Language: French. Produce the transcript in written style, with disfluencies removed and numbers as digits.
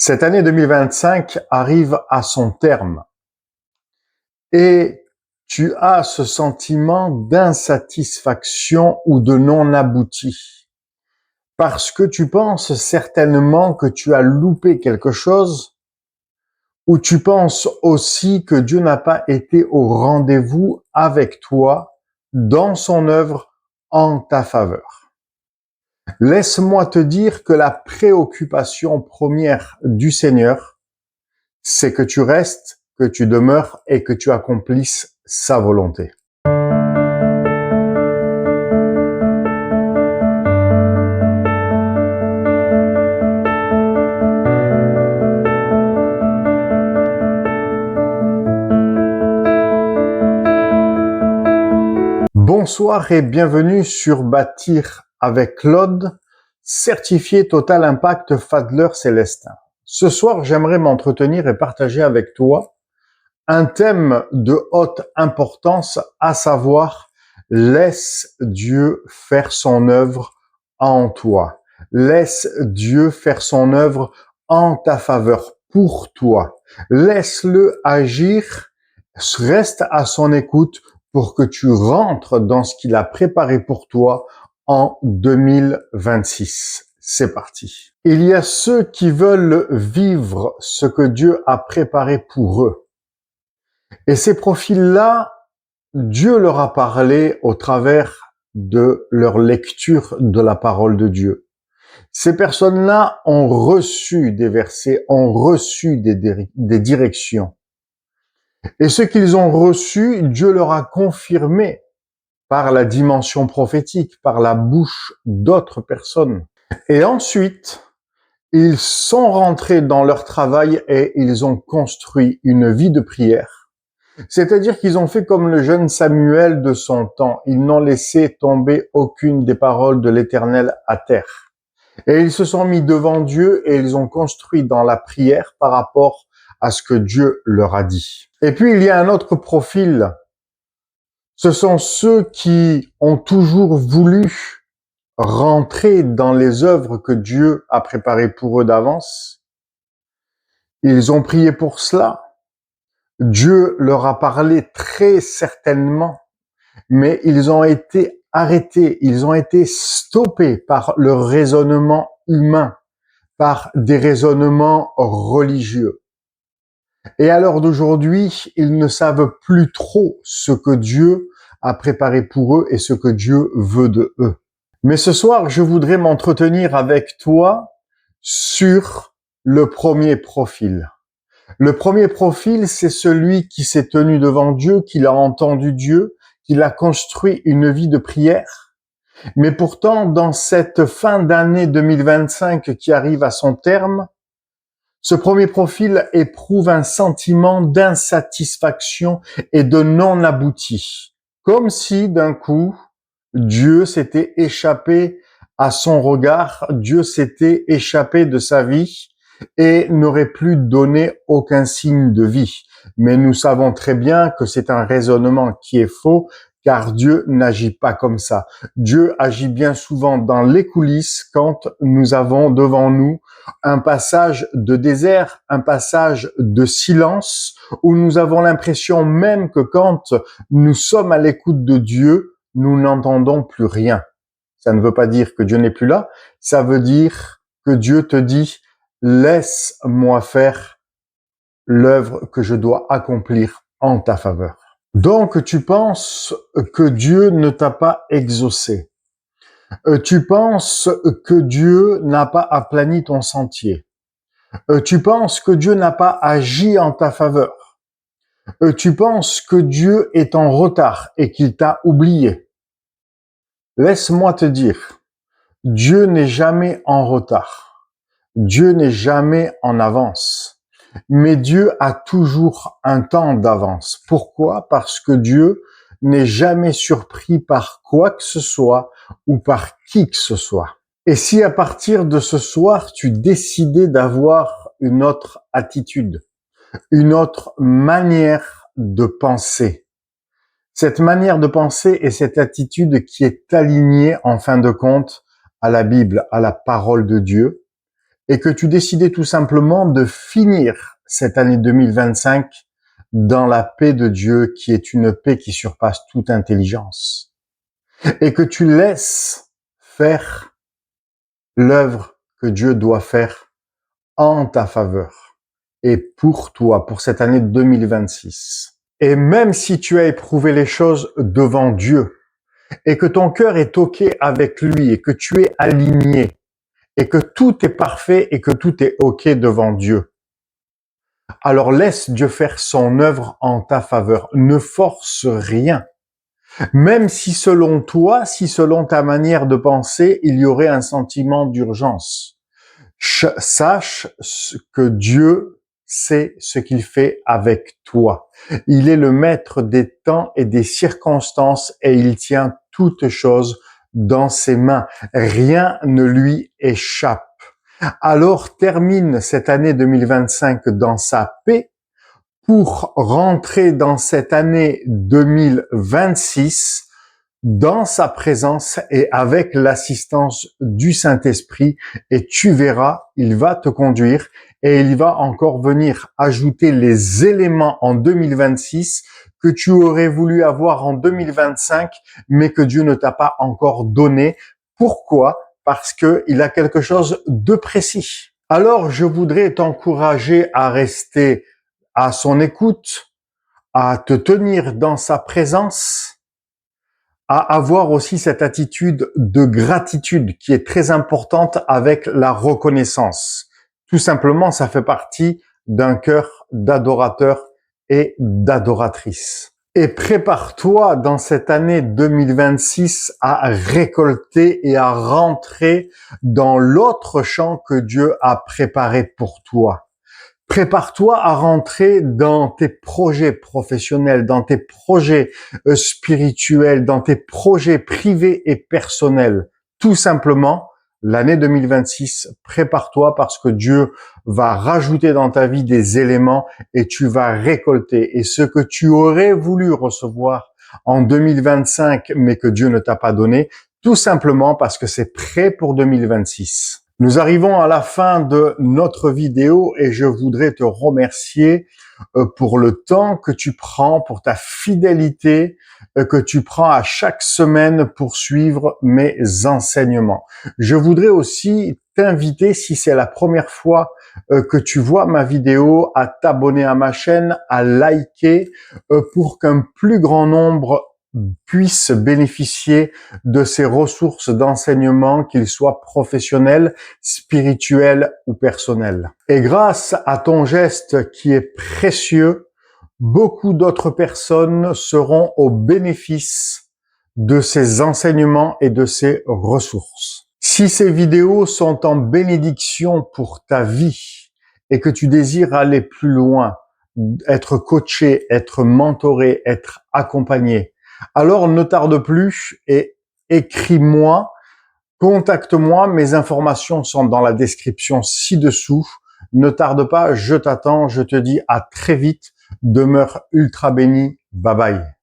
Cette année 2025 arrive à son terme et tu as ce sentiment d'insatisfaction ou de non abouti parce que tu penses certainement que tu as loupé quelque chose ou tu penses aussi que Dieu n'a pas été au rendez-vous avec toi dans son œuvre en ta faveur. Laisse-moi te dire que la préoccupation première du Seigneur, c'est que tu restes, que tu demeures et que tu accomplisses sa volonté. Bonsoir et bienvenue sur Bâtir avec Claude, certifié Total Impact Fadler Célestin. Ce soir, j'aimerais m'entretenir et partager avec toi un thème de haute importance, à savoir laisse Dieu faire son œuvre en toi. Laisse Dieu faire son œuvre en ta faveur, pour toi. Laisse-le agir, reste à son écoute pour que tu rentres dans ce qu'il a préparé pour toi en 2026. C'est parti. Il y a ceux qui veulent vivre ce que Dieu a préparé pour eux. Et ces profils-là, Dieu leur a parlé au travers de leur lecture de la parole de Dieu. Ces personnes-là ont reçu des versets, ont reçu des directions. Et ce qu'ils ont reçu, Dieu leur a confirmé par la dimension prophétique, par la bouche d'autres personnes. Et ensuite, ils sont rentrés dans leur travail et ils ont construit une vie de prière. C'est-à-dire qu'ils ont fait comme le jeune Samuel de son temps. Ils n'ont laissé tomber aucune des paroles de l'Éternel à terre. Et ils se sont mis devant Dieu et ils ont construit dans la prière par rapport à ce que Dieu leur a dit. Et puis il y a un autre profil. Ce sont ceux qui ont toujours voulu rentrer dans les œuvres que Dieu a préparées pour eux d'avance. Ils ont prié pour cela. Dieu leur a parlé très certainement, mais ils ont été arrêtés, ils ont été stoppés par le raisonnement humain, par des raisonnements religieux. Et à l'heure d'aujourd'hui, ils ne savent plus trop ce que Dieu a préparé pour eux et ce que Dieu veut de eux. Mais ce soir, je voudrais m'entretenir avec toi sur le premier profil. Le premier profil, c'est celui qui s'est tenu devant Dieu, qui a entendu Dieu, qui a construit une vie de prière. Mais pourtant, dans cette fin d'année 2025 qui arrive à son terme, ce premier profil éprouve un sentiment d'insatisfaction et de non abouti. Comme si, d'un coup, Dieu s'était échappé à son regard, Dieu s'était échappé de sa vie et n'aurait plus donné aucun signe de vie. Mais nous savons très bien que c'est un raisonnement qui est faux, car Dieu n'agit pas comme ça. Dieu agit bien souvent dans les coulisses quand nous avons devant nous un passage de désert, un passage de silence, où nous avons l'impression même que quand nous sommes à l'écoute de Dieu, nous n'entendons plus rien. Ça ne veut pas dire que Dieu n'est plus là, ça veut dire que Dieu te dit « Laisse-moi faire l'œuvre que je dois accomplir en ta faveur ». Donc tu penses que Dieu ne t'a pas exaucé. Tu penses que Dieu n'a pas aplani ton sentier. Tu penses que Dieu n'a pas agi en ta faveur. Tu penses que Dieu est en retard et qu'il t'a oublié. Laisse-moi te dire, Dieu n'est jamais en retard. Dieu n'est jamais en avance. Mais Dieu a toujours un temps d'avance. Pourquoi? Parce que Dieu n'est jamais surpris par quoi que ce soit ou par qui que ce soit. Et si à partir de ce soir, tu décidais d'avoir une autre attitude, une autre manière de penser, cette manière de penser et cette attitude qui est alignée en fin de compte à la Bible, à la parole de Dieu, et que tu décidais tout simplement de finir cette année 2025 dans la paix de Dieu, qui est une paix qui surpasse toute intelligence, et que tu laisses faire l'œuvre que Dieu doit faire en ta faveur et pour toi, pour cette année 2026. Et même si tu as éprouvé les choses devant Dieu et que ton cœur est OK avec lui et que tu es aligné et que tout est parfait et que tout est OK devant Dieu, alors laisse Dieu faire son œuvre en ta faveur. Ne force rien. Même si selon toi, si selon ta manière de penser, il y aurait un sentiment d'urgence. Sache que Dieu sait ce qu'il fait avec toi. Il est le maître des temps et des circonstances et il tient toutes choses dans ses mains. Rien ne lui échappe. Alors termine cette année 2025 dans sa paix pour rentrer dans cette année 2026 dans sa présence et avec l'assistance du Saint-Esprit, et tu verras, il va te conduire et il va encore venir ajouter les éléments en 2026 que tu aurais voulu avoir en 2025, mais que Dieu ne t'a pas encore donné. Pourquoi? Parce qu'il a quelque chose de précis. Alors, je voudrais t'encourager à rester à son écoute, à te tenir dans sa présence, à avoir aussi cette attitude de gratitude qui est très importante avec la reconnaissance. Tout simplement, ça fait partie d'un cœur d'adorateur et d'adoratrice. Et prépare-toi dans cette année 2026 à récolter et à rentrer dans l'autre champ que Dieu a préparé pour toi. Prépare-toi à rentrer dans tes projets professionnels, dans tes projets spirituels, dans tes projets privés et personnels. Tout simplement, l'année 2026, prépare-toi parce que Dieu va rajouter dans ta vie des éléments et tu vas récolter. Et ce que tu aurais voulu recevoir en 2025, mais que Dieu ne t'a pas donné, tout simplement parce que c'est prêt pour 2026. Nous arrivons à la fin de notre vidéo et je voudrais te remercier pour le temps que tu prends, pour ta fidélité que tu prends à chaque semaine pour suivre mes enseignements. Je voudrais aussi t'inviter, si c'est la première fois que tu vois ma vidéo, à t'abonner à ma chaîne, à liker pour qu'un plus grand nombre puissent bénéficier de ces ressources d'enseignement, qu'ils soient professionnels, spirituels ou personnels. Et grâce à ton geste qui est précieux, beaucoup d'autres personnes seront au bénéfice de ces enseignements et de ces ressources. Si ces vidéos sont en bénédiction pour ta vie et que tu désires aller plus loin, être coaché, être mentoré, être accompagné, alors ne tarde plus et écris-moi, contacte-moi, mes informations sont dans la description ci-dessous. Ne tarde pas, je t'attends, je te dis à très vite, demeure ultra béni, bye bye.